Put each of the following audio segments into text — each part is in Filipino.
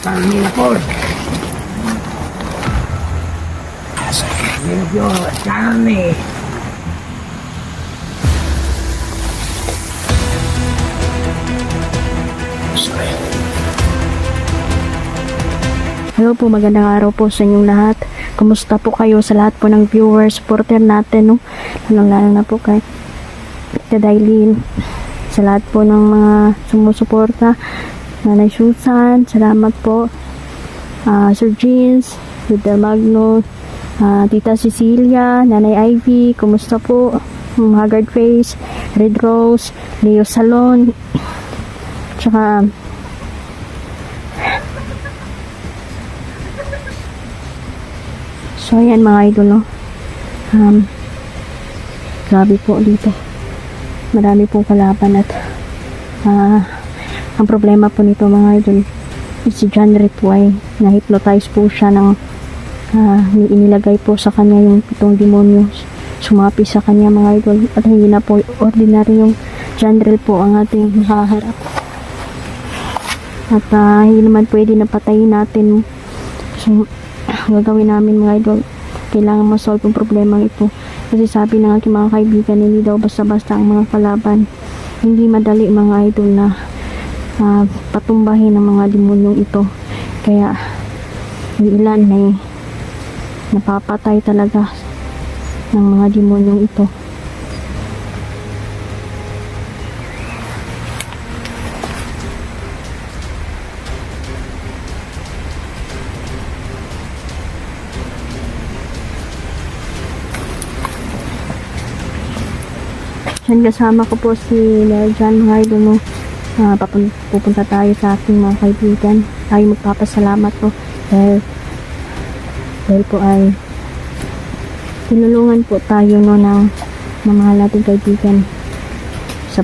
Panginoon po. Medyo dami. Hello po, magandang araw po sa inyong lahat. Kumusta po kayo sa lahat po ng viewers, supporter natin, no? Lalo na po kay Dailin, sa lahat po ng mga sumusuporta. Nanay Susan, salamat po. Sir Jeans, Peter Magno, Tita Cecilia, Nanay Ivy, kumusta po? Haggard Face, Red Rose, Leo Salon, tsaka so ayan mga idol, no? Grabe po dito, marami pong kalaban at ang problema po nito mga idol, si John Ray po ay na-hypnotize po siya ng inilagay po sa kanya yung pitong demonyo, sumapi sa kanya mga idol, at hindi na po ordinary yung John Ray po ang ating makaharap, at hindi naman pwede na patayin natin. So gagawin namin mga idol, kailangan ma-solve yung problema ito, kasi sabi ng aking mga kaibigan, hindi daw basta-basta ang mga kalaban, hindi madali mga idol na patumbahin ang mga demonyong ito, kaya yung ilan ay napapatay talaga ng mga demonyong ito. Yan, kasama ko po si Jan mga idol, no? Pupunta tayo sa ating mga kaibigan. Tayo magpapasalamat po dahil po ay tinulungan po tayo, no, ng mga nating kaibigan sa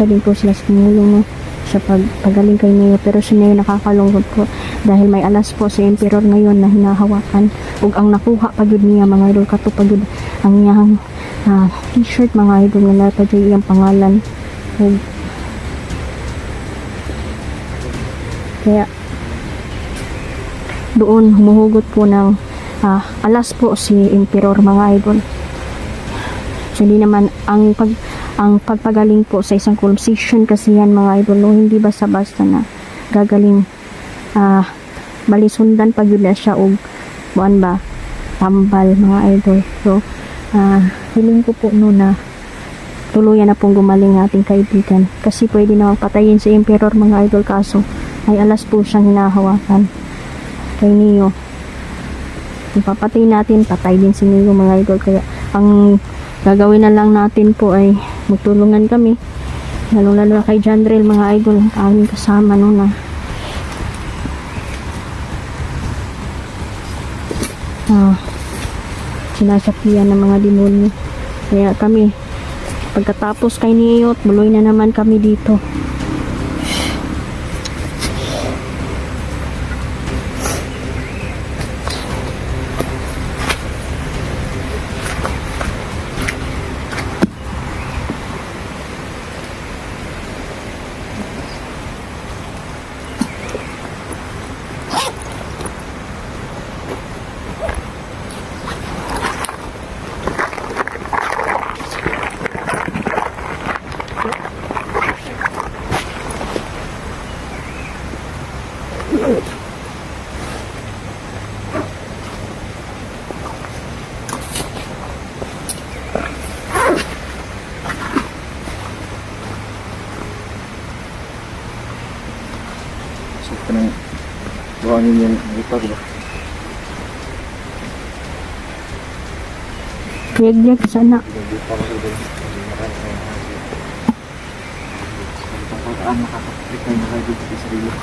din po sila sa tumulong, no, sa pagaling kay Neo. Pero si Neo nakakalungkot po dahil may alas po sa emperor ngayon na hinahawakan, ug ang nakuha pagud niya mga idol, katupagod ang niyang t-shirt mga idol nga napadyo iyang pangalan. Kaya doon humuhugot po ng alas po si emperor mga idol. So hindi naman ang pagpagaling po sa isang conversation kasi yan mga idol, no, hindi basta-basta na gagaling, malisundan pag yun na siya og buwan ba tambal mga idol. So hiling ko po no na tuluyan na pong gumaling ating kaibigan, kasi pwede na magpatayin si emperor mga idol, kaso ay alas po siyang hinahawakan kay Neo. Kung papatay natin, patay din si Neo mga idol, kaya ang gagawin na lang natin po ay magtulungan kami, lalo na kay Jandrel mga idol, ang aming kasama, no, na sinasakihan ng mga demonyo. Kaya kami, pagkatapos kay Neo, muloy na naman kami dito. Kanang buhangin yung ipag ba? Yag sana. Pagkakaan makakapit na nakagod sa sarili.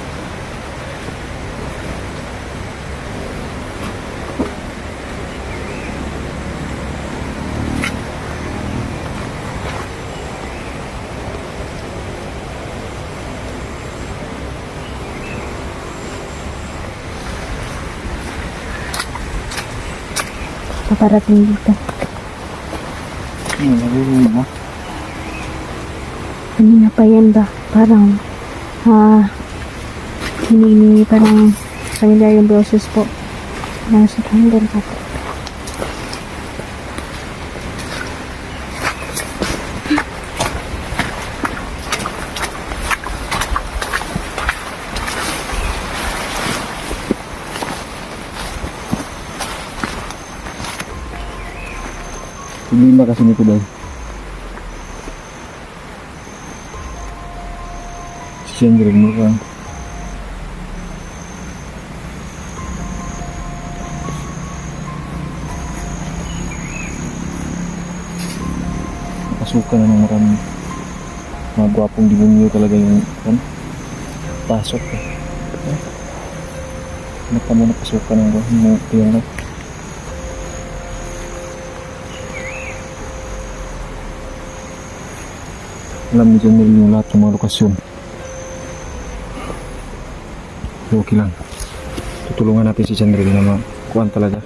Paparating dito. Nalulunod mo? Kanina pa yan ba? Parang Hiningi parang familiar yung boses po. Nasa candle po. Hindi kasi nito dahil. Siyempre mo ka. Nakasukan na ng maraming mga gwapong demonyo talaga yung pasok eh. Mata mo napasukan ng yung alam ni John yung lahat ng mga lokasyon. So, okay lang. Tutulungan natin si Chandril na makuhaan talaga.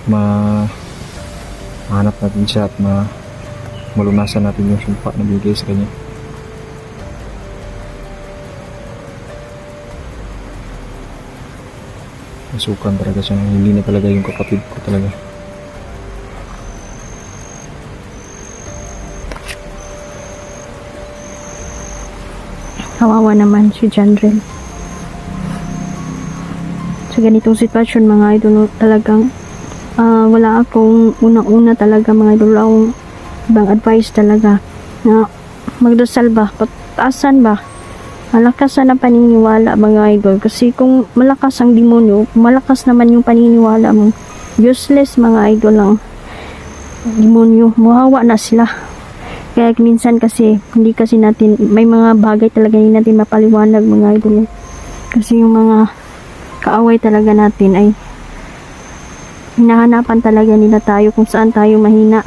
Mahanap natin siya at malunasan natin yung sumpa na bigay sa kanya. Masukan talaga siya. Hindi na talaga yung kapatid ko talaga. Kawawa naman si Jandrel. Sa ganitong sitwasyon mga idol, talagang wala akong unang-una talaga mga idol, akong ibang advice talaga na magdasal ba, pataasan ba, malakas na paniniwala mga idol, kasi kung malakas ang demonyo, malakas naman yung paniniwala mo, useless mga idol lang demonyo, muhawa na sila. Kaya minsan kasi, hindi kasi natin, may mga bagay talaga hindi natin mapaliwanag mga idol. Kasi yung mga kaaway talaga natin ay hinahanapan talaga nila tayo kung saan tayo mahina.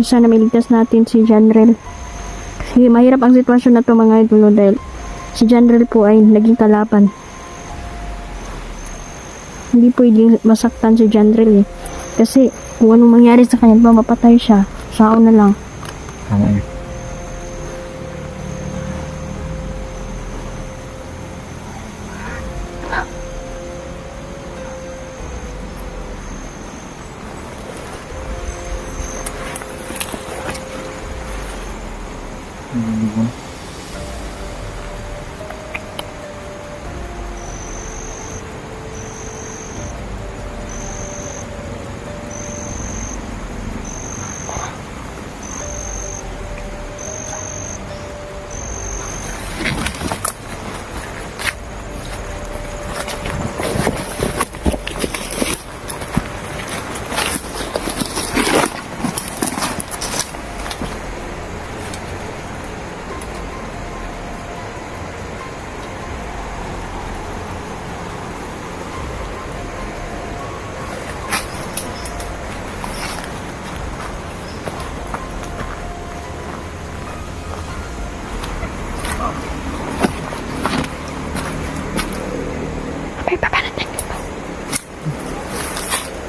Sana mailigtas natin si Jandrel. Kasi mahirap ang sitwasyon na to mga idol dahil si Jandrel po ay naging kalaban. Hindi pwedeng masaktan si Jandrel eh. Kasi kung anong mangyari sa kanya, mapatay siya. Sao na lang. Tama yun.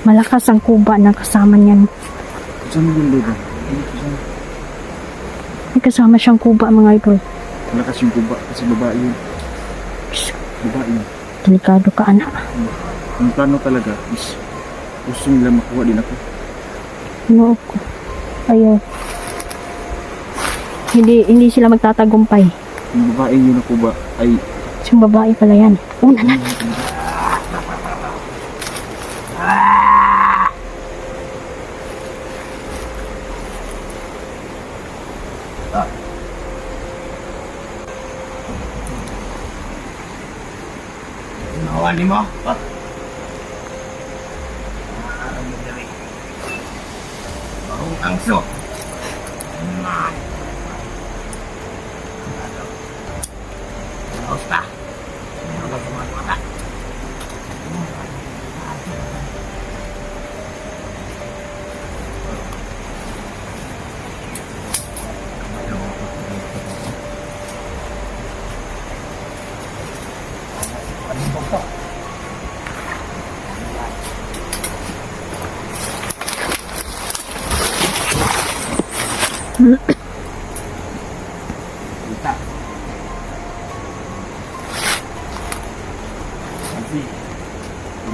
Malakas ang kuba na kasama niyan. Saan yung logo? May kasama siyang kuba mga idol. Malakas yung kuba kasi babae yun. Babae yun. Delikado ka anak. Ang plano talaga is gusto nila makuha din ako. No. Ayaw. Hindi sila magtatagumpay. Yung babae yun na kuba ay Yung babae pala yan. Una na. Nawali mo? Ang so. Basta.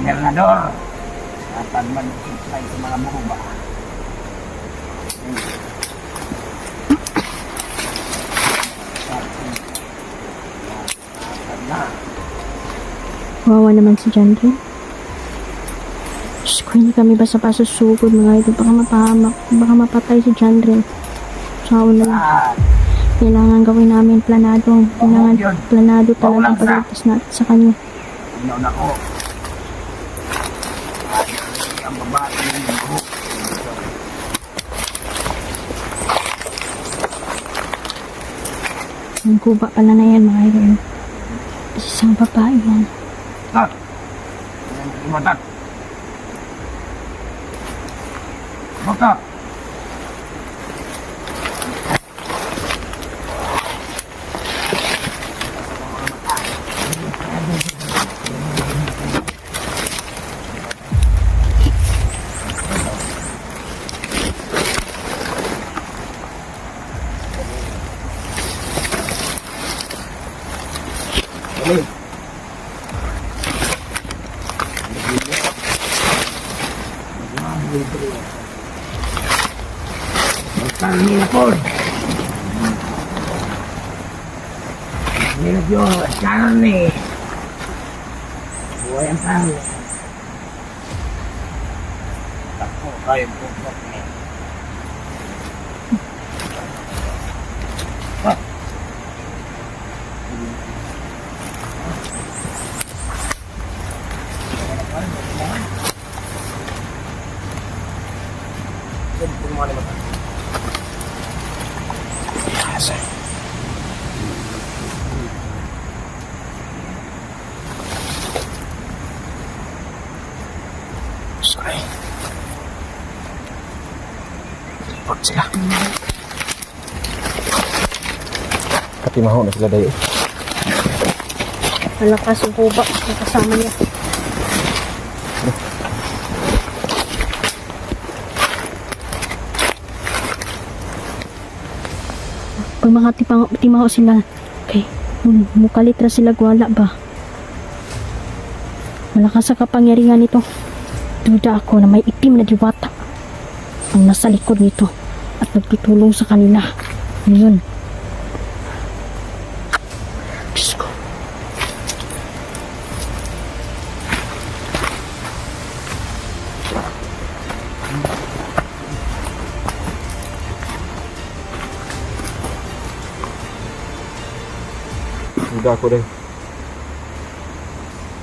Gobernador. Dapat mag-supply sa mga buba. Wawa naman si John Ray. Diyos ko, hindi kami basta-basta susugod mga idol. Baka mapahamak, baka mapatay si John Ray. Sawa na lang. Kailangan gawin namin planado. Kailangan planado talaga ang pagligtas natin sa kanya. Ano na ko? Ang babae ng buhok. Ang kuba pala na yan mga idol. Isang babae yan. Tat! Imatat! Baka! Dali! Magkano na po? Nilog yun, kanan ni. Buhay ang tao. Ako, kayo po po. Sorry. Report sila. Katimaho na sila dayo. Malakas yung kuba. Yung kasama niya. Pag mga timaho sila, okay, mukalitra sila, wala ba? Malakas sa kapangyarihan nito. Duda ako na may itim na diwata ang nasa likod nito at nagtutulong sa kanila. Ngayon. Diyos ko. Duda ako dahil.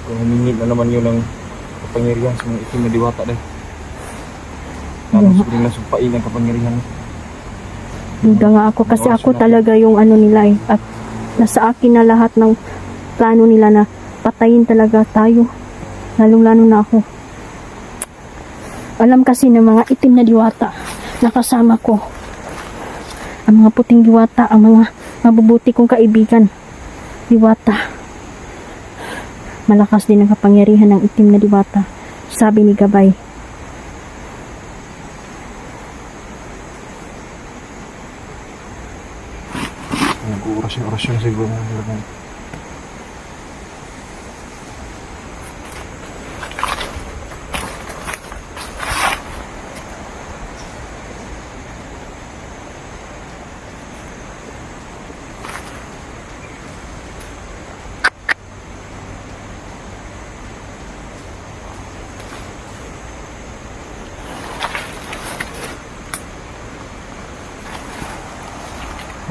Kung humingi na naman yun ng kapangyarihan sa mga itim na diwata dahil. Tapos ko rin nasumpain ang kapangyarihan. Duda nga ako kasi ako talaga yung ano nila eh. At nasa akin na lahat ng plano nila na patayin talaga tayo. Lalong-lalo na ako. Alam kasi ng mga itim na diwata na kasama ko. Ang mga puting diwata, ang mga mabubuti kong kaibigan. Diwata. Malakas din ang kapangyarihan ng itim na diwata. Sabi ni Gabay. Nag-orasyon siguro ng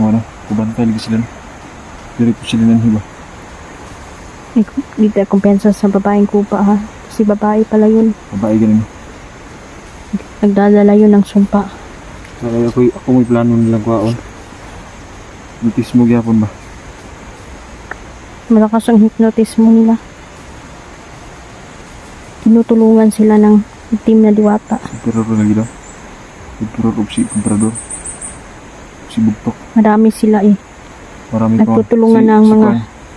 ano, kubantay lagi sila. Diri po sila ng hiba. Hindi tayo kumpensa sa babaeng kupa ha. Kasi babae pala yun. Babae ganun. Nagdadala yun ng sumpa. Kaya ako may plano nilang kwaon. Hypnotismo gyapon ba? Malakas ang hypnotismo nila. Tinutulungan sila ng itim na diwata. Emperor lagi daw. Emperor of si Emperador. Si Bugtok. Marami sila eh. Marami pa. Nagtutulungan ng mga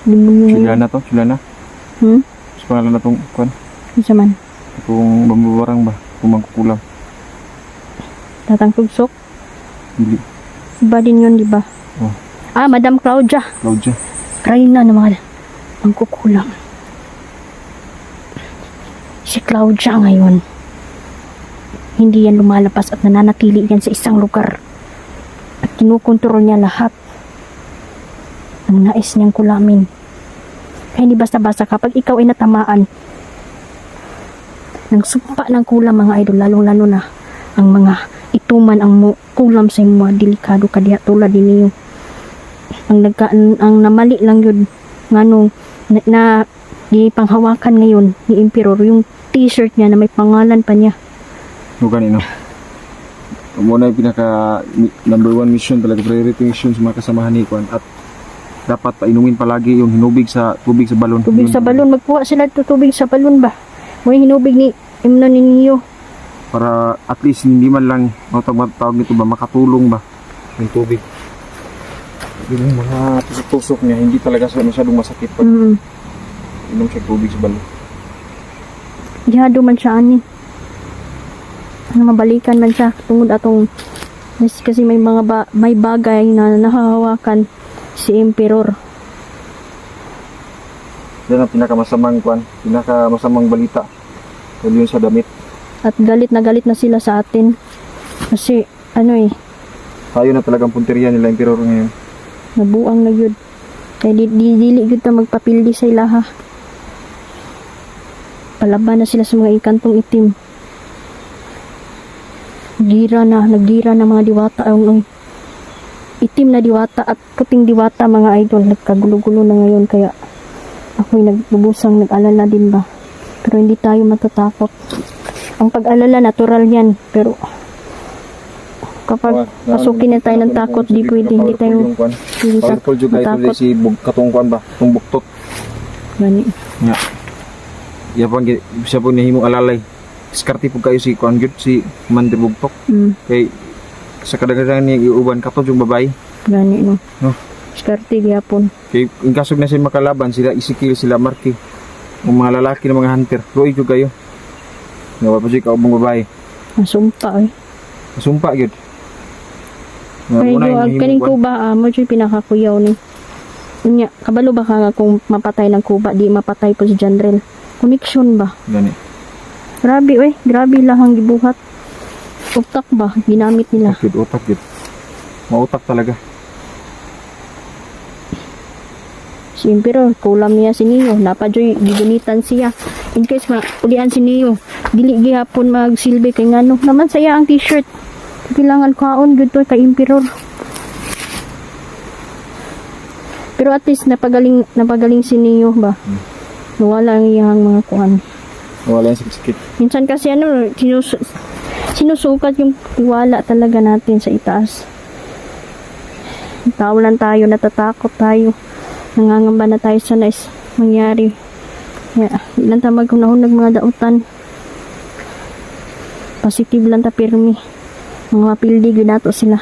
demonyo Sila ngayon. na to, sila na. Sa pangalan na tong kwan. Isa man. Itong bambabarang ba? Kung magkukulang. Tatang Tugsok. Dili. Iba din yun, di ba? Oh. Ah, Madam Claudia. Claudia. Reyna na mga mangkukulang. Si Claudia ngayon, hindi yan lumalabas at nananatili yan sa isang lugar. At kinukontrol niya lahat ng nais niyang kulamin. Kaya hindi basta-basta kapag ikaw ay natamaan ng sumpa ng kulam mga idol, lalong-lalo na ang mga ituman ang kulam sa mga delikado kadiha tulad din niyo. Ang namali lang yun ngano na di panghawakan ngayon ni Emperor yung t-shirt niya na may pangalan pa niya. Bukan ino. Muna yung pinaka number 1 mission talaga, priority mission sa mga kasamahan ni Kwan, at dapat painumin palagi yung hinubig sa tubig sa balon. Tubig Yun, sa balon, magkuha sila to tubig sa balon ba? May hinubig ni Imno ni Niyo. para at least hindi man lang tawag nito ba, makatulong ba yung tubig. Yung mga tusok-tusok niya hindi talaga masyadong masakit pag inom siya tubig sa balon. Dihado man siya ani. Mabalikan man siya tungod atong kasi may mga may bagay na nahahawakan si Emperor. Yan ang pinakamasamang kwan, pinakamasamang balita. Yun sa damit. At galit na sila sa atin. Kasi Tayo na talagang punteriya nila Emperor ngayon. nabuang na yun. Kaya dili yun na magpapildi sa ilaha. Palaban na sila sa mga ikantong itim. Naggira na mga diwata ang itim na diwata at puting diwata mga idol. Nagkagulo-gulo na ngayon kaya ako'y nagbubusang nag-alala din ba. Pero hindi tayo matatakot. Ang pag-alala natural yan. Pero kapag pasukin na tayo ng takot, di pwede. Hindi tayo powerful juga ito si katungkuan ba? Itong buktot. Gani. Nga. Siya po nahimong alalay. Diskarte po kayo si Kwan Gyud, si Commander Bugtok. Kay sa kadagdagan niya iuban katong yung babae. Gani no. No. Diskarte gyapon. Kay in kasog na sila makalaban, sila Ezekiel, sila Marky. Ang mga lalaki ng mga hunter. Luoy jud kayo. Nga pa siya kaubang babae. Masumpa eh. Masumpa gyud. Kaya kaning kuba mo dyan pinakakuyaw ni. Unya, kabalo ba ka kung mapatay ng kuba, di mapatay po si Jandrel. Connection ba? Gani. Grabe grabe lang ang gibuhat. Utak ba? Ginamit nila. Utak gyud. Mautak talaga. Si Emperor, kulam niya si Neo. Napadyo'y gigunitan siya. In case ulian si Neo, dili gihapon magsilbi kay ngano. Naman saya ang t-shirt. Kailangan kaon gud to kay Emperor. Pero at least napagaling si Neo ba? Nawala ang iyang mga kuan. Nawala yung sakit. Minsan kasi sinusukat yung tiwala talaga natin sa itaas. Tao lang tayo, natatakot tayo. Nangangamba na tayo sa nais mangyari. Ilan ta maghunahon ng mga dautan. Positive lang ta pirmi. Mga mapildi gyud nato sila.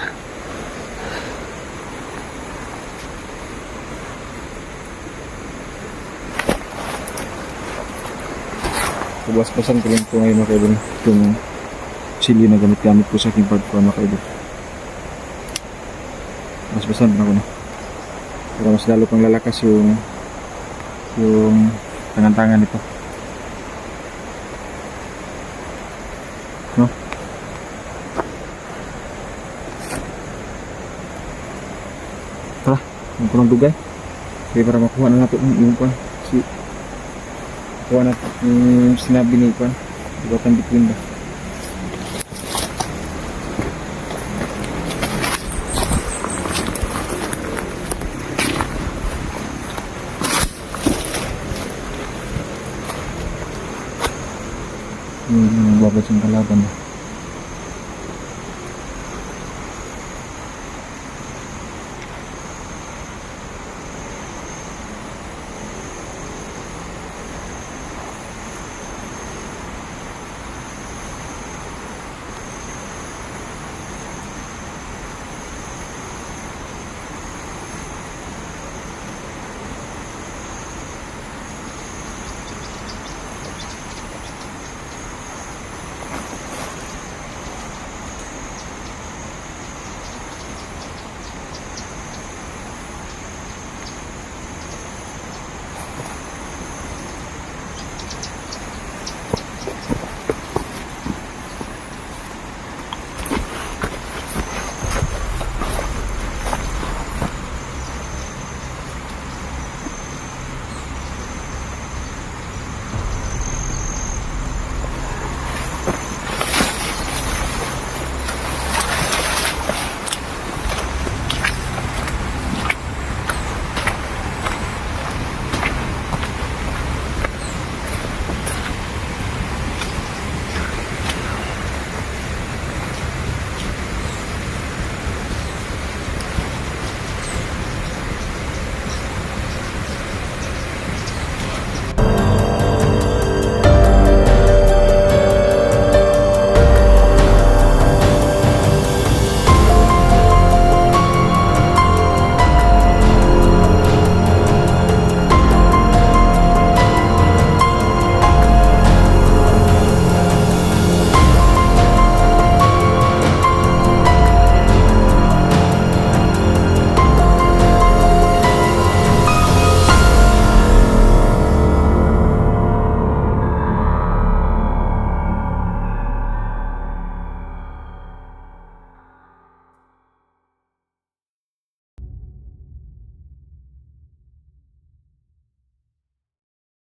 Buwas-basan ko lang po ngayon mga kaibon. Itong chili na gamit-gamit ko sa aking pagkuhan mga kaibon. Buwas-basan na ko na. Para mas lalo pang lalakas yung tangan-tangan nito. No? Tara, ang kunang dugay. Kaya para makuha na natin yung kuhan. Kuha na yung sinabi ni kuhan. Dugatan between ba. Yung babad yung kalaban ba.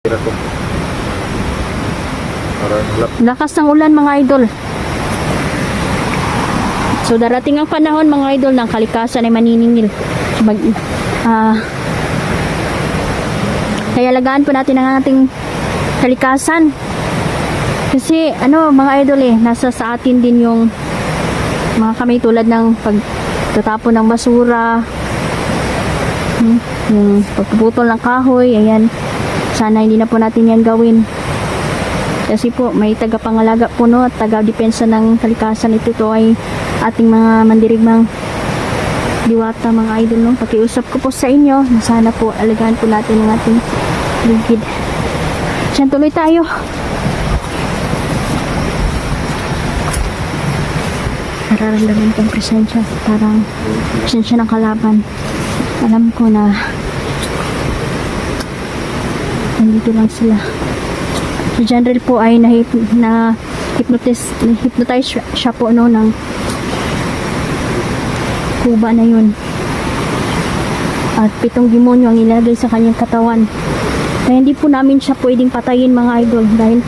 Tira ko. Parang lap. Lakas ng ulan mga idol. So darating ang panahon mga idol ng kalikasan ay maniningil. Kaya alagaan po natin ang ating kalikasan. Kasi mga idol nasa sa atin din yung mga kamay tulad ng pagtatapon ng basura, yung pagpuputol ng kahoy, ayan. Sana hindi na po natin yan gawin. Kasi po may tagapangalaga po at taga-depensa ng kalikasan. Ito ay ating mga mandirigmang diwata mga idol Pakiusap ko po sa inyo na sana po alagaan po natin ang ating ligid. Diyan tuloy tayo. Nararamdaman kong presensya, parang presensya ng kalaban. Alam ko na nandito lang sila. Si General po ay hypnotize siya po ng kuba na yun. At 7 demonyo ang ilagay sa kanyang katawan. Kaya hindi po namin siya pwedeng patayin mga idol dahil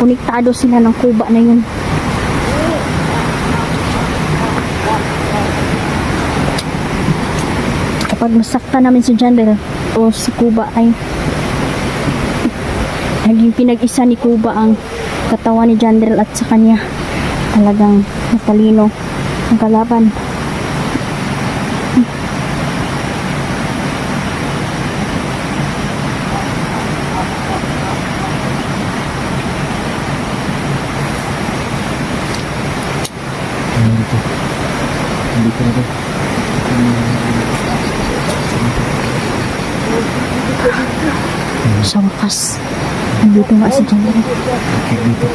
konektado sila ng kuba na yun. Kapag masakta namin si General o si Kuba ay naging pinag-isa ni Kuba ang katawan ni General at sa kanya talagang matalino ang kalaban. Dito na. Sa wakas, nandito nga si General. Okay, dito.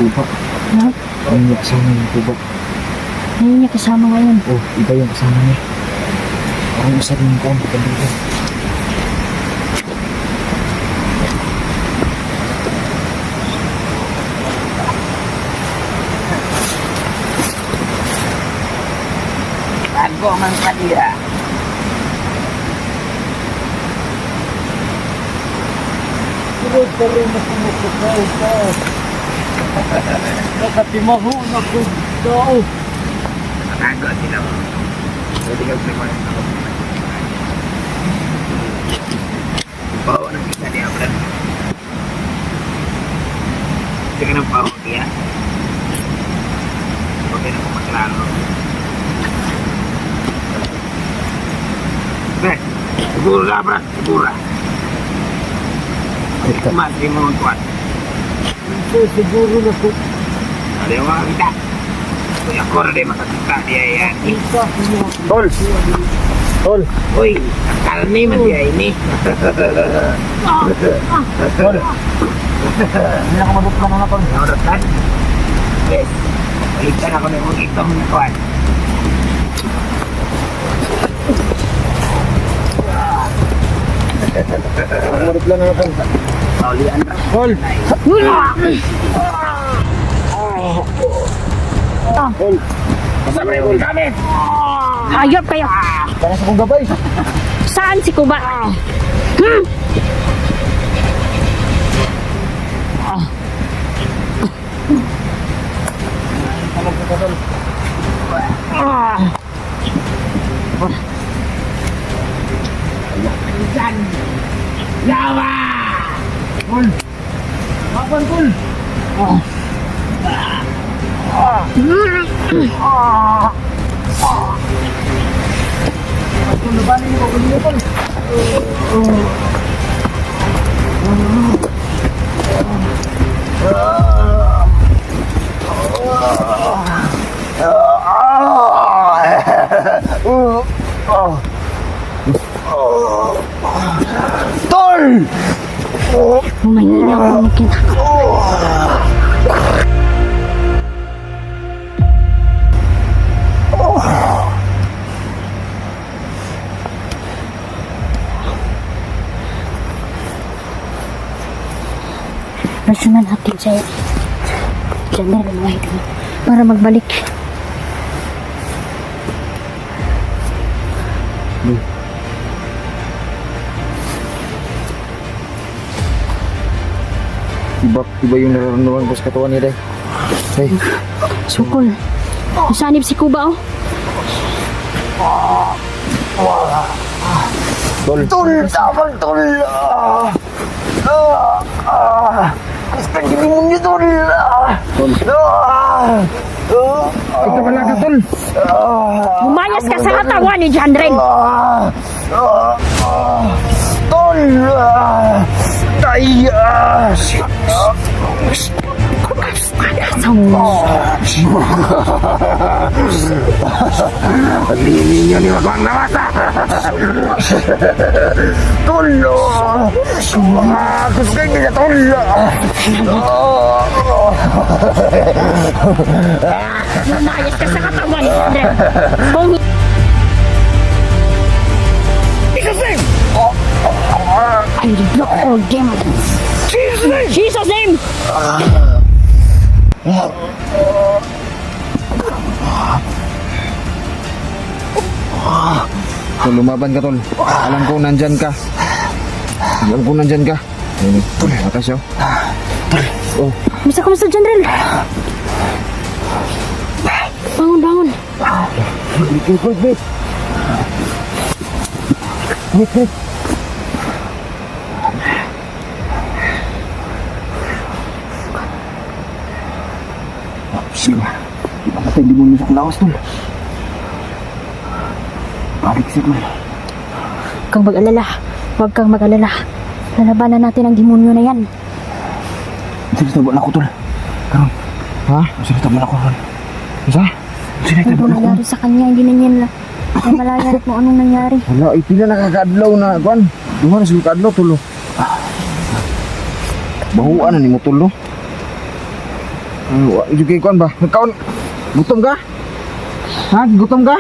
Kuba. Ha? Ayun yung kasama yung kuba. Ayun niya kasama ngayon. Oh, iba yung kasama niya. Parang isa rin yung kuha dito. Bago man kanila. Sunod pa rin na sumusukaw ka. Nakatimaho na kung tao. Bago sila mo. Pwede ka mag-record ako. Bawa ng isa niya. Sige ng pao. Siguro ka, Brad. Siguro. Mati mo ang kuwan. Siguro na po. Ada yang orang kita. Kuya ko rin makakita dia yan. Tol! Tol! Uy, kalmi man dia ini. Tol! Hindi ako mabuklan na tol. Naurutan. Yes. Balikan ako ng mga itong na kuwan. Mabuklan na tol. Paulian ba? Tol! Tol! Kasama yung gamit. Hayop kayo. Kaya sa kong gabay. Saan si Kuba? Ikan. Yawa! Tol! Kapan tol? Tol, labanin mo. Kunin mo tol. Tol! Mahina ko mungkin. Rasyonan natin sa General mga ito para magbalik. Iba yung nararamdaman ko sa katawan niya, Day. Day. Sukol. Nasanib si Kuba, oh. Tol! Tol! Tawag tol! Gusto gini mo niyo tol! Tol! Ito pala ka, Tol! Lumayas ka sa katawan ni Jandren. Tol! Tayas! Pag-limin niyo ni Wagwang Nawasa! Tol! Gusto kayo niya, Tol! Lumayas ka sa katawan ni Jandren. Kung I block all game. Jesus name! Tol, lumaban ka, Tol. Alam ko nandyan ka. Alam ko nandyan ka. Tol, atas yun. Oh, Kamusta, Jandren? Bangun, bangun. wait. Wait. Sige. Patay di mo nyo sa kulawas, Tol. Balik siya, Tol. Huwag kang mag-alala. Huwag kang mag-alala. Lalabanan natin ang demonyo na yan. Sige, tabo na ako, Tol. Karon. Ha? Sige, tabo na ako, Tol. Isa? Sige, Ano tabo na ako. nangyari sa kanya? Hindi na niya malaya kung anong nangyari. Wala, pila nakakadlaw na, Kwan. Duha na sila kadlaw, Tol. Bahuan na ni mo, Tol, no? Ito kay Kwan ba? Nagkaon, gutom ka? Ha? Gutom ka?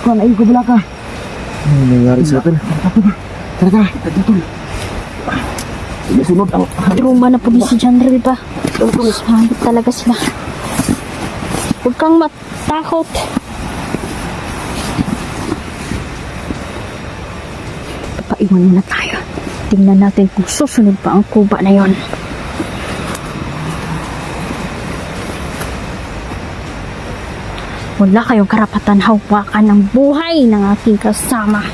Kwan, ayaw ko bala ka. Ano nangyari sila, Tol? Tara. Tol. Sige, sunod ang... Truma na po si Jandren pa. Sahit talaga sila. Huwag kang matakot. Papaiwan muna tayo. Tingnan natin kung susunod pa ang kuba na yon. Wala kayong karapatan hawakan ng buhay ng aking kasama.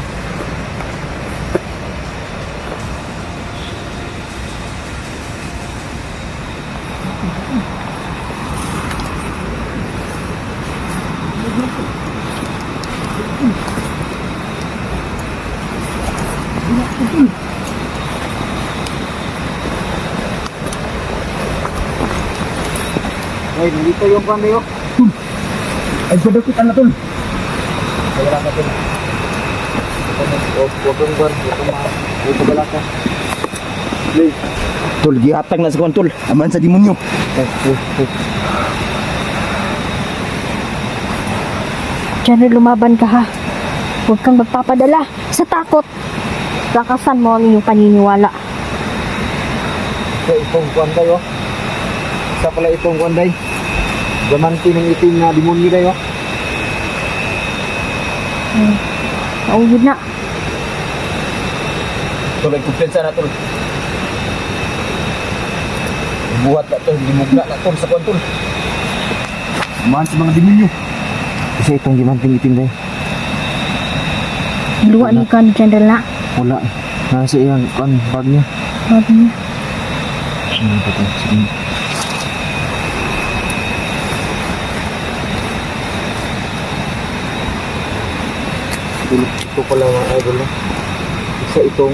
Ay, nandito yung kami yun. Ay, padukitan na tol. Wala ka tol. Huwag kang bar, huwag kang balaka. Please. Tol, gihatag na sa kuwan tol. Aman sa demonyo. Diyan lumaban ka ha. Huwag kang magpapadala sa takot. Lakasan mo ang iyong paniniwala. Sa itong kuwanday oh. Sa pala itong kuwanday. Gamanti ng itim na demonyo dayo. Nauyod na. Tol, ay kumpensa na tol. Buhat na tol, dimugna na tol sa kuwan tol. Aman sa mga demonyo. Isa itong gimanting itim dayo. Luwa ni ka ni General na. Wala. Nasa iyang kuwan, bag niya. Sabi niya. Sige pa tol, sige. Ito pala mga idol no? Isa itong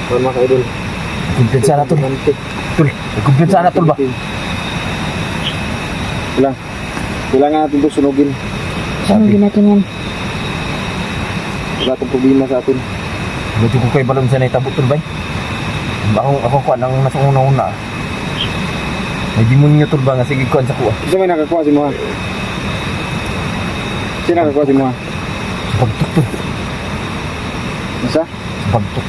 mga idol. Kumpensa na tol. Tol, kumpensa na tol ba? Kailangan natin ito sunugin. Sunugin natin yan. Wala itong problema sa atin. Buti ko kayo balon siya na itabot tol ba? Ako kuha nang nasa una-una. May demonyo tol ba nga sige kuha sa kuha. Isa may nakakuha si Moha. Sino nakakuha si Moha? Bagtok tol. Masa? Bagtok.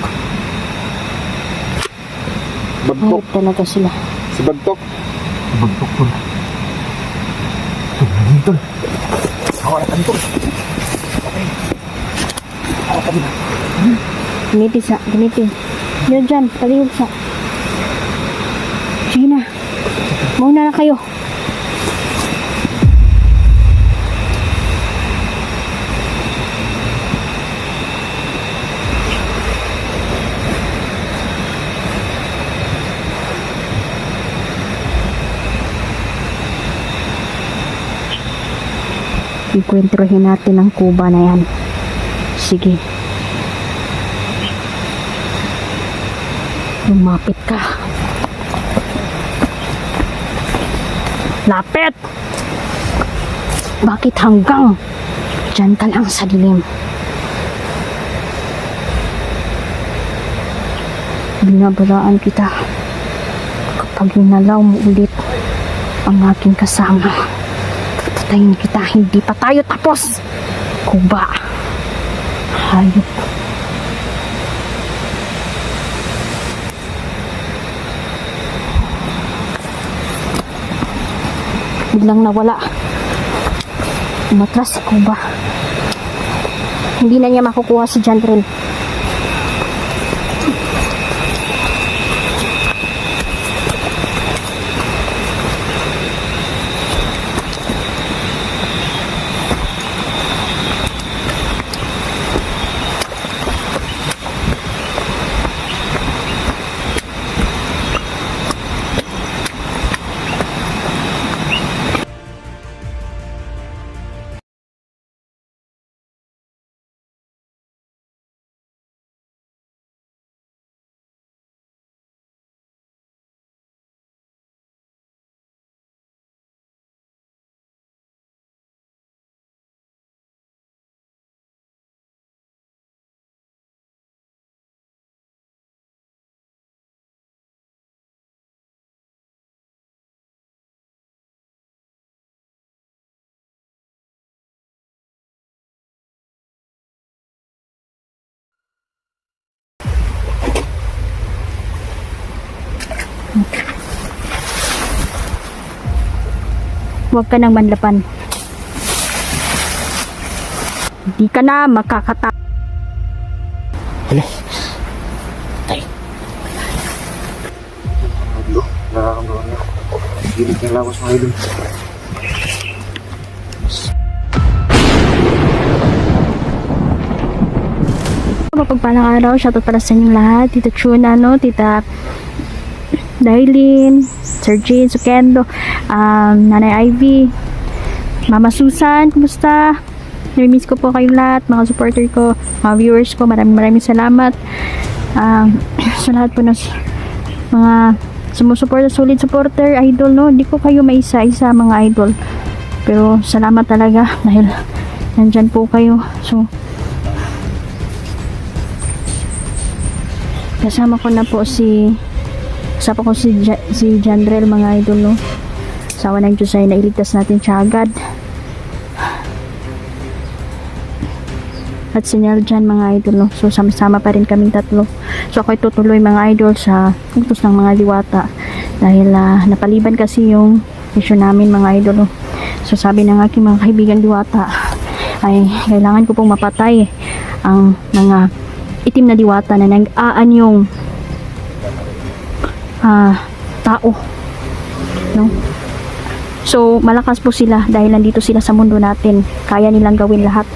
Bagtok. Ayop talaga sila. Si Bagtok. Bagtok tol. Tol, naging tol. Hawakan tol. Okay. Hawakan na. Gamitin sa, gamitin. Yun dyan, palihog sa. Sige na. Mauna na kayo. Ikwentrohin natin ang kuba na yan. Sige. Lumapit ka. Lapit! Bakit hanggang dyan ka lang sa dilim? Binabalaan kita kapag hinalaw mo ulit ang aking kasama. Patayin kita, hindi pa tayo tapos. Kuba. Hayop. Biglang nawala. Umatras si Kuba. Hindi na niya makukuha si Jandrel. Huwag ka nang manlapan. Hindi ka na makakata. Hala. Tay. Nakakamdaman niya. Gilig ng lawas mga idol. Mapagpalang araw, shoutout para sa inyong lahat. Tita Chuna, Tita Dailin, Sir Jane Sukendo, Nanay Ivy, Mama Susan, kumusta? Namimiss ko po kayong lahat, mga supporter ko, mga viewers ko. Maraming salamat. Sa lahat po ng mga sumusuporta, solid supporter, idol, no? Hindi ko kayo maisa-isa, mga idol. Pero salamat talaga dahil nandyan po kayo. So, kasama ko na po si Jandrel, mga idol, no? Sawa ng Diyos ay nailigtas natin siya agad. At si Neljan, mga idol, no? So sama-sama pa rin kaming tatlo. So ako'y tutuloy, mga idol, sa utos ng mga diwata dahil napaliban kasi yung issue namin, mga idol, no? So sabi ng aking mga kaibigan diwata ay kailangan ko pong mapatay ang mga itim na diwata na nag-aanyong tao, no? So malakas po sila dahil nandito sila sa mundo natin, kaya nilang gawin lahat.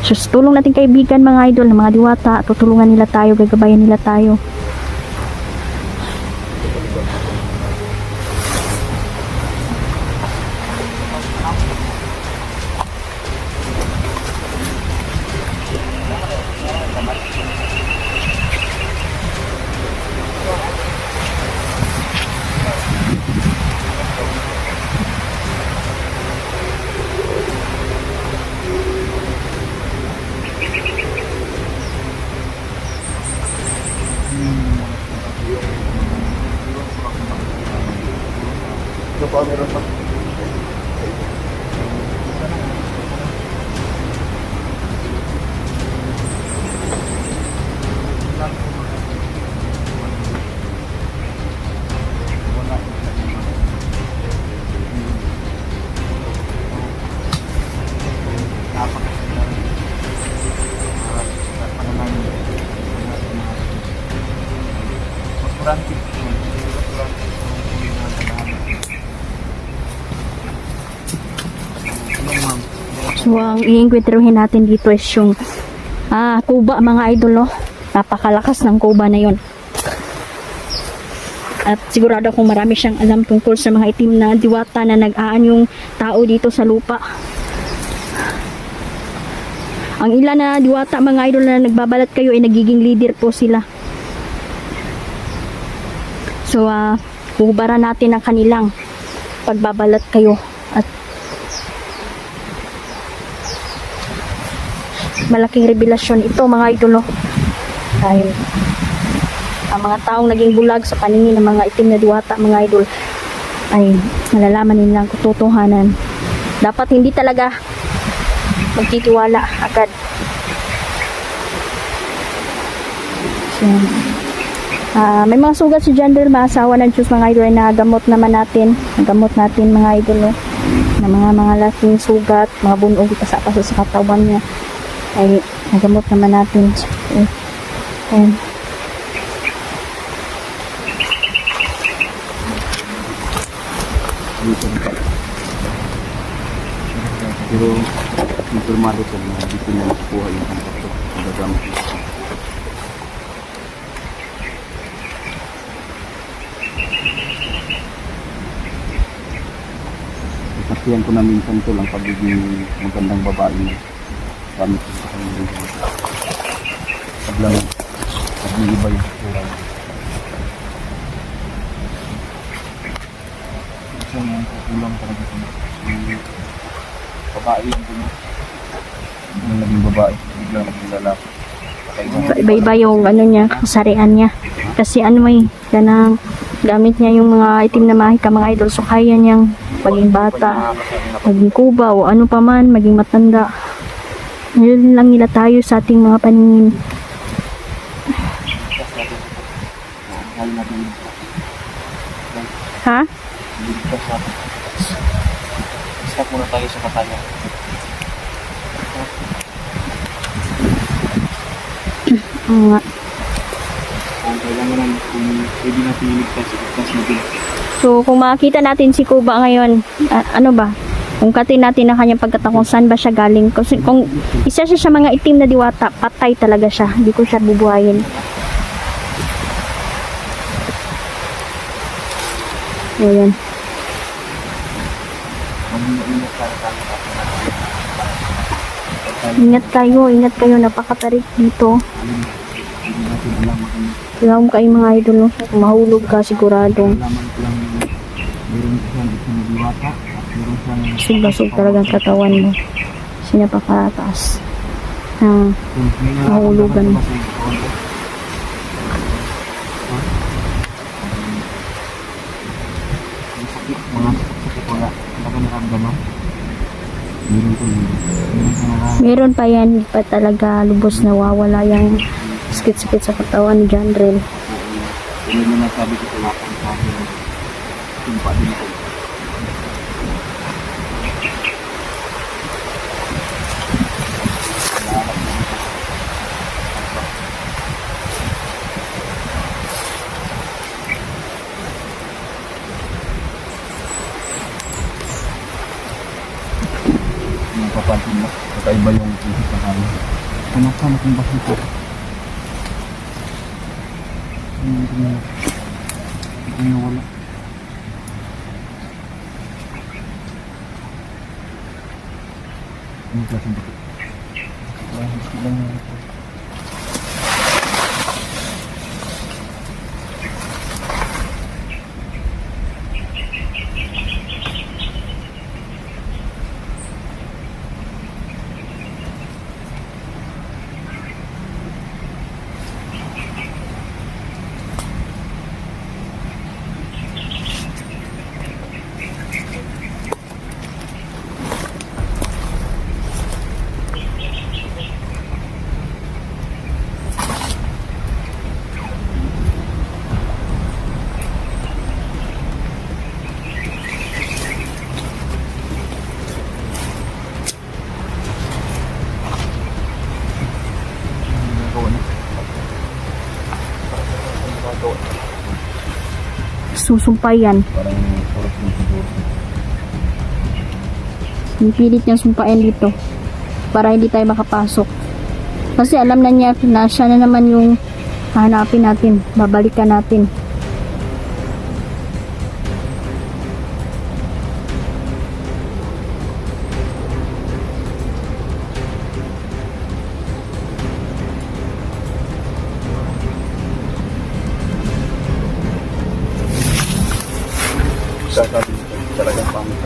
So, tulong natin kaibigan, mga idol, ng mga diwata, tutulungan nila tayo, gagabayan nila tayo. So, ang i-encuentrohin natin dito is yung kuba, mga idol, no? Napakalakas ng kuba na yon. At sigurado akong marami siyang alam tungkol sa mga itim na diwata na nag-aanyong tao dito sa lupa. Ang ilan na diwata, mga idol, na nagbabalat kayo ay nagiging leader po sila. So, hubaran natin ang kanilang pagbabalat kayo. At malaking revelasyon ito, mga idol, no? Dahil ang mga taong naging bulag sa paningin ng mga itim na diwata, mga idol, ay malalaman nilang katotohanan. Dapat hindi talaga magtitiwala agad. So, may mga sugat si Jandrel, maasawa ng Diyos, mga idol, ay nagamot naman natin. Nagamot natin, mga idol, no? Na mga laking sugat, mga bunog, paso sa katawan niya, ay nagamot naman natin. So, ayan. Pero informado ko na dito na nakukuha yung kontakto ng gagamit. Nasaksihan ko na minsan to lang pagiging magandang babae na gamit ko sa kanyang paglang pag-iiba yung kultura. Kasi yung kukulang talaga ito. Babae yung din. Yung naging babae, biglang naging lalaki. Iba-iba yung ano niya, kasarian niya. Kasi ano may ganang gamit niya yung mga itim na mahika, mga idol. So kaya niyang maging bata, maging kuba, o ano pa man, maging matanda. Ngayon lang nila tayo sa ating mga paningin. Ha? Stop muna tayo sa katanya. Oo nga. Kung kailangan naman, kung pwede natin iligtas natin. So, kung makakita natin si Kuba ngayon, ano ba? Kung katin natin ang kanyang pagkatakong saan ba siya galing. Kasi kung isa siya sa mga itim na diwata, patay talaga siya. Hindi ko siya bubuhayin. Ayan. Ingat kayo, napakatarik dito. Alam kayo mga idol, no? Mahulog ka sigurado. Alaman ko lang meron siyang isang diwata at meron siyang Sugbasog talaga ang katawan mo. Kasi napakataas. Mahulugan. Mga sakit wala naramdaman. Meron ko Meron pa yan, hindi pa talaga lubos na wawala yung sakit-sakit sa katawan ni John Rel. Hindi mo nasabi ko wala kang sabi. Tumpa din ako. Papansin mo, kakaiba yung isip na kami. Sama-sama kung bakit ito. Hindi niya wala. Ano klaseng bakit? Hindi lang ito. Susumpay yan. Parang oras ng siguro. Pilit niyang sumpain dito para hindi tayo makapasok. Kasi alam na niya na siya na naman yung hanapin natin, babalikan natin. Sasabi ko talagang pangit.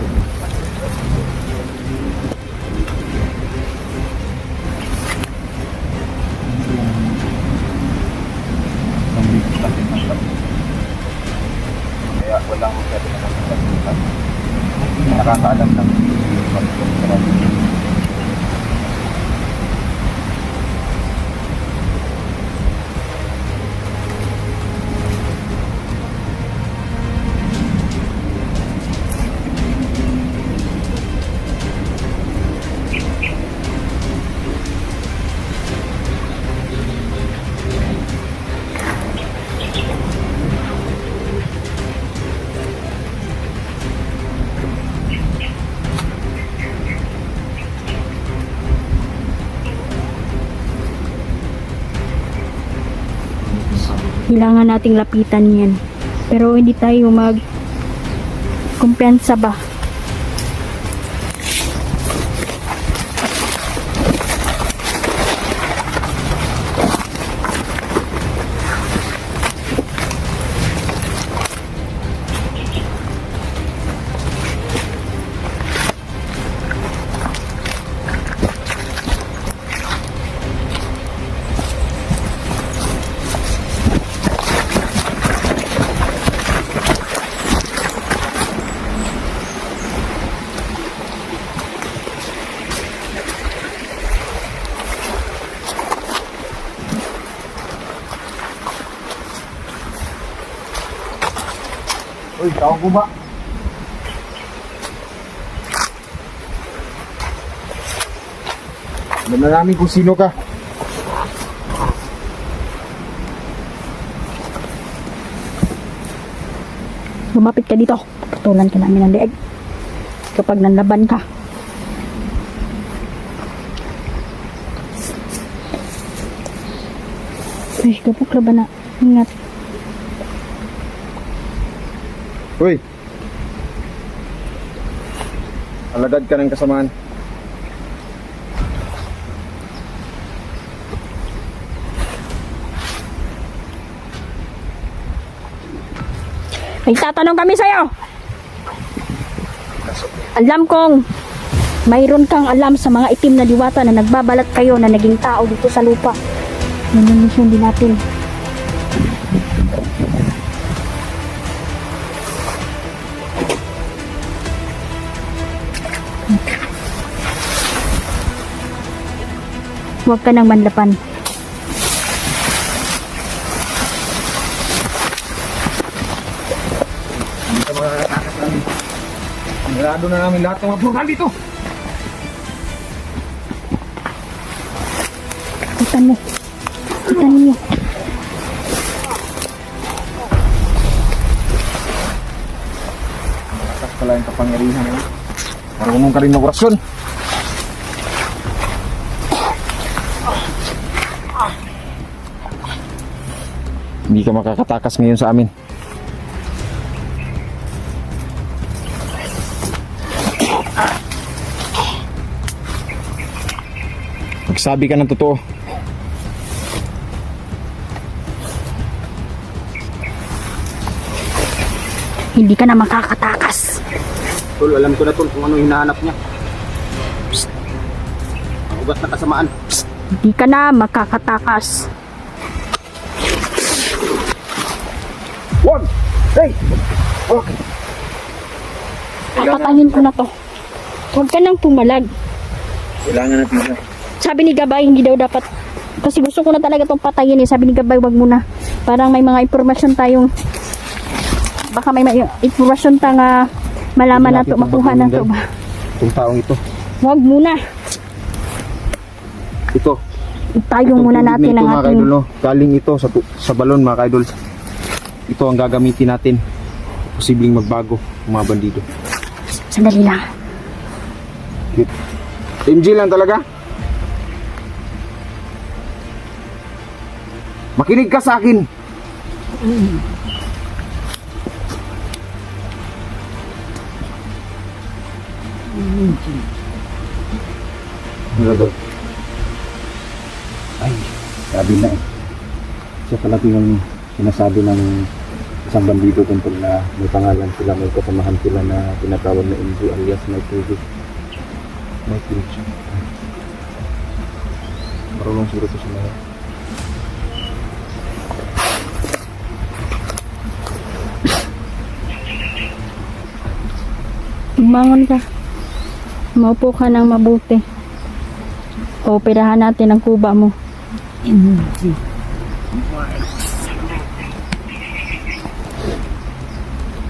Kaya walang masyado na nakakalimutan. Nakakaalam lang yung pagkakarami. Kailangan nating lapitan yan. Pero hindi tayo kumpiyansa ba? Uy, tawag ko ba? Alam na namin kung sino ka. Lumapit ka dito. Putulan ka namin ng leeg kapag nanlaban ka. Ay, kapag laban na. Ingat. Uy! Alagad ka ng kasamaan. May tatanong kami sa'yo. Alam kong mayroon kang alam sa mga itim na diwata na nagbabalat kayo na naging tao dito sa lupa. Nanunisyon din natin. Huwag ka nang manlapan. Hindi ka makakatakas namin. Sigurado na namin lahat ng mga program dito. Itan mo. Itan niyo. Takas pala yung kapangyarihan ngayon. Marunong ka rin ng orasyon. Hindi ka makakatakas ngayon sa amin. Magsabi ka ng totoo. Hindi ka na makakatakas. Tol, alam ko na tol kung ano hinahanap niya. Ang ugat na kasamaan. Hindi ka na makakatakas. Wag! Hey! Wag! Papatayin ko na to. Huwag ka nang pumalag. Kailangan natin siya. Sabi ni Gabay, hindi daw dapat. Kasi gusto ko na talaga tong patayin eh. Sabi ni Gabay, wag muna. Parang may mga impormasyon tayong. Baka may impormasyon ta nga malaman na to, makuha na to ba? Itong taong ito. Wag muna. Ito. Itayong muna tubig natin na ito, ang mga ating. kaidol, no? Galing ito sa balon mga kaidol. Ito ang gagamitin natin. Posibleng magbago ang mga bandido. Sandali lang. MG lang talaga. Makinig ka sa akin. Ay, sabi na eh. Siya pala yung sinasabi ng isang bandido tungkol na may pangalan sila, may kasamahan sila na tinatawag na MG alias May Tubig. May future. Marunong siguro ito sa mga. Umangon ka. Maupo ka ng mabuti. Operahan natin ang kuba mo.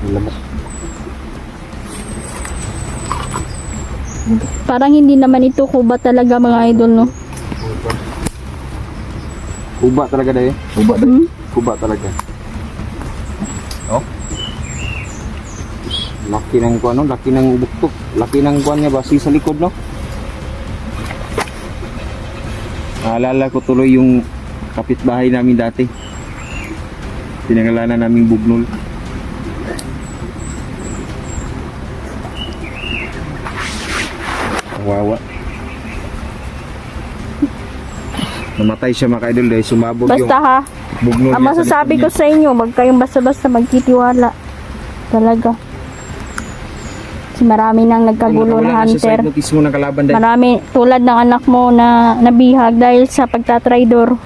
Lamok. Parang hindi naman ito kuba talaga mga idol, no? Kuba talaga dahil. Kuba dahil. Hmm? Kuba talaga. Oh. Laki ng kuan, no? Laki ng buktok. Laki ng kuan niya basi sa likod, no? Naalala ko tuloy yung kapitbahay namin dati. Pinangalanan naming Bugnol. Wawa. Namatay siya mga idol dahil sumabog yung Basta ha, Bugnol ang niya sa masasabi likod ko niya. sa inyo, wag kayong basta-basta magtitiwala. Talaga. Kasi marami nang nagkagulo na Wala na siya hunter. sa notice mo ng kalaban dahil. Marami, tulad ng anak mo na nabihag dahil sa pagtatraidor.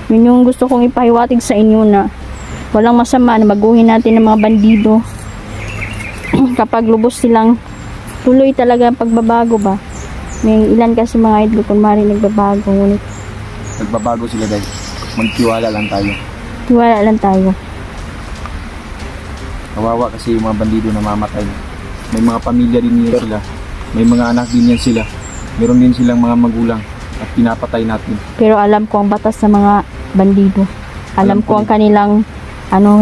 Yun yung gusto kong ipahiwatig sa inyo na walang masama na baguhin natin ng mga bandido. Kapag lubos silang tuloy talaga ang pagbabago ba. May ilan kasi mga idol kung mari nagbabago. Ngunit Nagbabago sila dahil. Magtiwala lang tayo. tiwala lang tayo. Kawawa kasi yung mga bandido na mamatay. May mga pamilya din yan sila. May mga anak din yan sila. Meron din silang mga magulang at pinapatay natin. Pero alam ko ang batas sa mga bandido. Alam Alam ko ko ang kanilang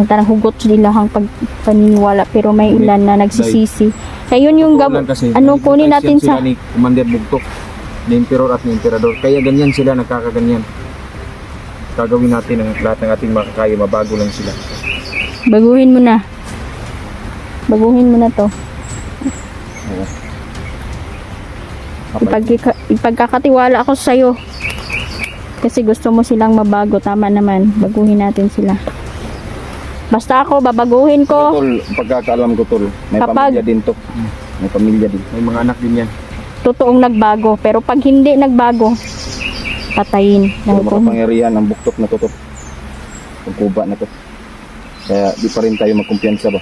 tarang hugot nila ang pagpaniniwala, pero may Ngunit, ilan na nagsisisi. Kaya yun yung Totoo lang kasi, kunin natin sila sa ni Commander Bugtok, ni Emperor at ni Emperador. Kaya ganyan sila, nagkakaganyan. Gagawin natin ang lahat ng ating makakaya, mabago lang sila. baguhin mo na. Baguhin mo na to. Oo. Ipagkakatiwala ako sa iyo. Kasi gusto mo silang mabago, tama naman. Baguhin natin sila. Basta ako, babaguhin ko. Tol, pagkakaalam ko tol, may Kapag- pamilya din to. May pamilya din. May mga anak din yan. Totoong nagbago. Pero pag hindi nagbago, patayin. Pero Dahil kung makapangyarihan ang buktok na to tol. Ang kuba na to. Kaya di pa rin tayo magkumpiyansa ba?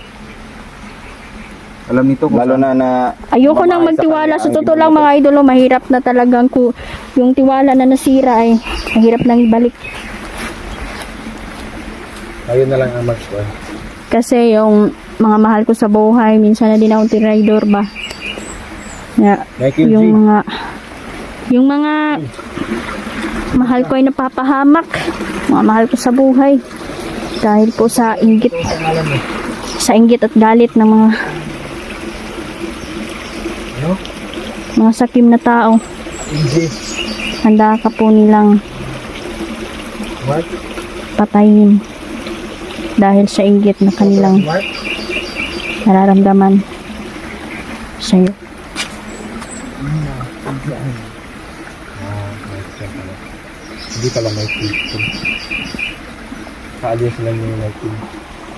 Alam nito kung Lalo saan- na ayoko nang babae sa magtiwala. kanya Sa ang totoo lang ginagawa. mga idolo, mahirap na talagang yung tiwala na nasira ay mahirap nang ibalik. Ayun na lang ang mag-score. Kasi yung mga mahal ko sa buhay, minsan na din akong tinraidor ba. Yung mga mahal ko ay napapahamak. Mga mahal ko sa buhay. Dahil po sa inggit. Sa inggit at galit ng mga sakim na tao. Handa ka po nilang patayin dahil sa inggit na kanilang nararamdaman sa'yo. Hindi pala may team. Kaalis lang yung may team.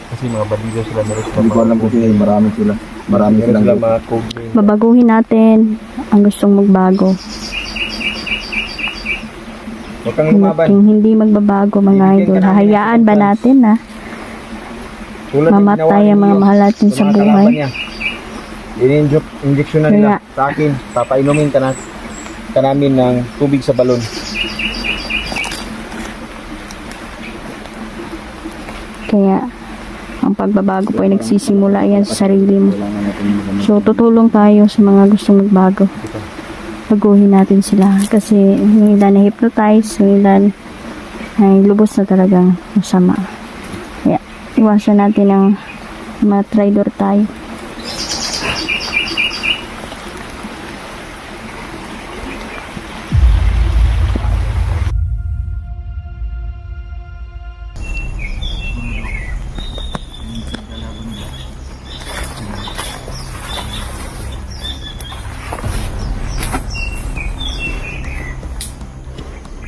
Kasi mga bandido sila meron sila. Hindi ko alam kasi marami sila. Marami Meron silang sila mga code name. Babaguhin natin ang gustong magbago. Huwag kang lumaban. Kung hindi magbabago mga idol, hahayaan ba natin na Tulad ng mamatay ginawa ang mga ninyo mahal natin sa sa mga buhay? kalaban niya. Injection na nila Kaya- sa akin. Papainumin ka namin ng tubig sa balon. Kaya ang pagbabago po ay nagsisimula yan sa sarili mo. So tutulong tayo sa mga gustong magbago. Baguhin natin sila kasi yung ilan na hypnotize, yung ilan ay lubos na talagang masama. Kaya iwasan natin ang mga traidor tayo.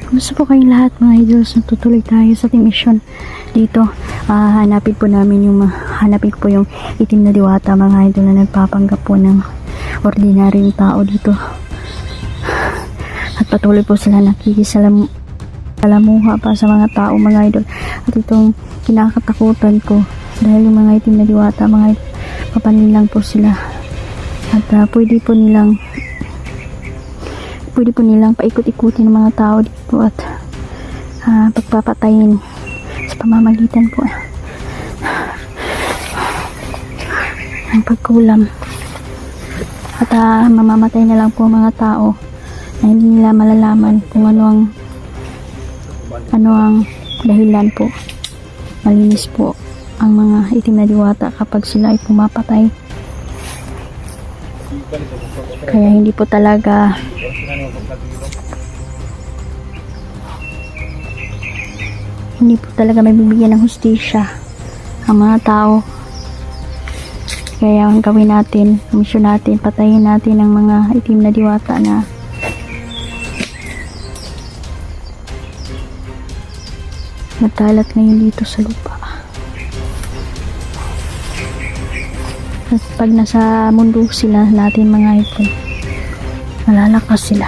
Gusto po kayong lahat mga idols na tutuloy tayo sa ating mission dito. Hanapin ko po yung itim na diwata mga idol na nagpapanggap po ng ordinaryong tao dito. At patuloy po sila nakikisalamuha pa sa mga tao mga idol. At itong kinakatakutan ko dahil yung mga itim na diwata mga idol, papanilang po sila. At pwede po nilang paikot-ikutin ng mga tao dito at pagpapatayin sa pamamagitan po ng pagkulam at mamamatay na lang po mga tao na hindi nila malalaman kung ano ang dahilan po. Malinis po ang mga itim na diwata kapag sila ay pumapatay, kaya hindi po talaga may bibigyan ng hustisya ang mga tao. Kaya ang gawin natin, mission natin, patayin natin ang mga itim na diwata na nagkalat ngayon dito sa lupa. At pag nasa mundo sila natin mga idol, malalakas sila.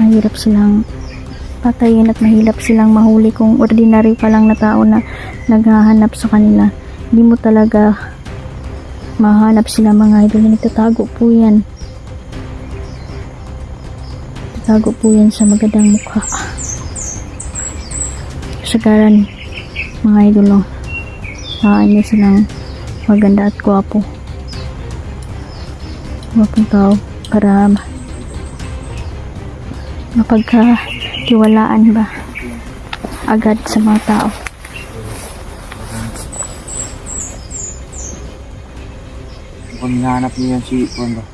Mahirap silang patayin at mahirap silang mahuli kung ordinary pa lang na tao na naghahanap sa kanila. Hindi mo talaga mahanap sila mga idol. Nagtatago po yan. Nagtatago po yan sa magandang mukha. Sagaran mga idol, niya silang maganda at gwapo. Gwapong tao para mapagkatiwalaan ba agad sa mga tao. Kung hinahanap niyo yan si Wanda.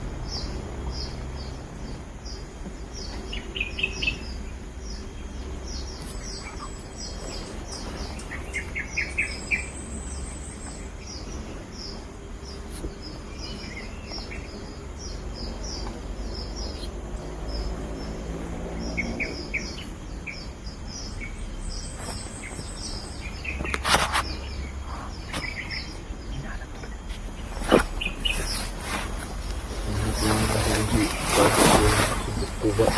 guba.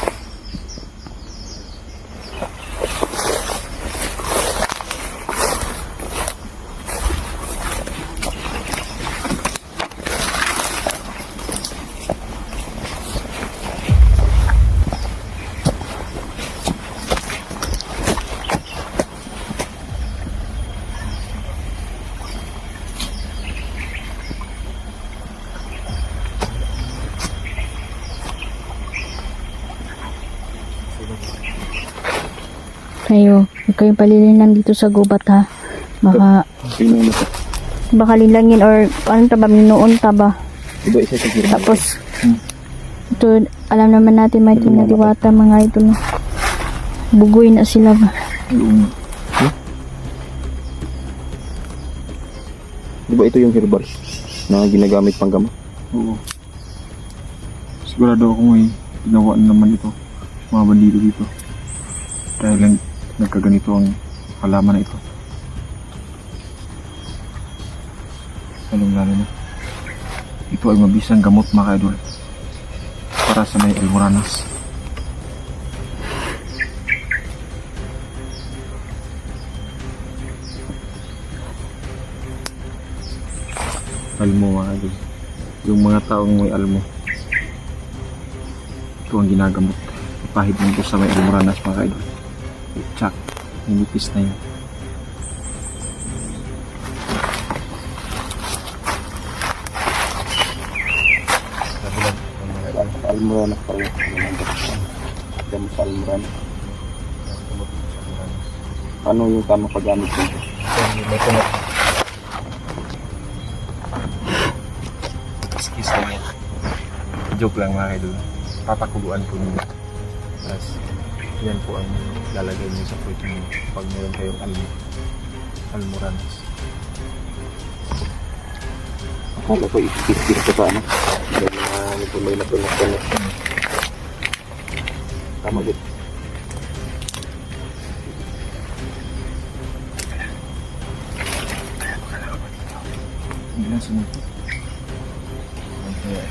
Kayo, huwag kayong palilinan dito sa gubat ha. Baka linlangin or anong taba, minuon taba. Iba isa sa hirap. Tapos, ito, alam naman natin may tinatiwata mga idol. Bugoy na sila ba? Di ba ito yung herbal na ginagamit pang gamot? Oo. Sigurado ako may ginawa na naman ito. Mga bandido dito. Dahil lang nagkaganito ang halaman na ito. Lalong lalo na. Ito ay mabisang gamot mga idol. Para sa may almoranas. Almo mga idol. Yung mga taong may almo. Ito ang ginagamot. Ipahid mo ito sa may almoranas mga idol. Tsak. Ninipis na yun. Almoranas pa rin. Gamot sa almoranas. Ano yung tamang paggamit nito? Kiss lang yan. Joke lang mga idol. Papakuluan po ninyo. Tapos, yan po ang lalagay niyo sa fruit niyo pag meron kayong almoranas. Akala ko ikikis ko sa ano. Dahil na may natunak. Tama din. Hindi na sunod. Kaya,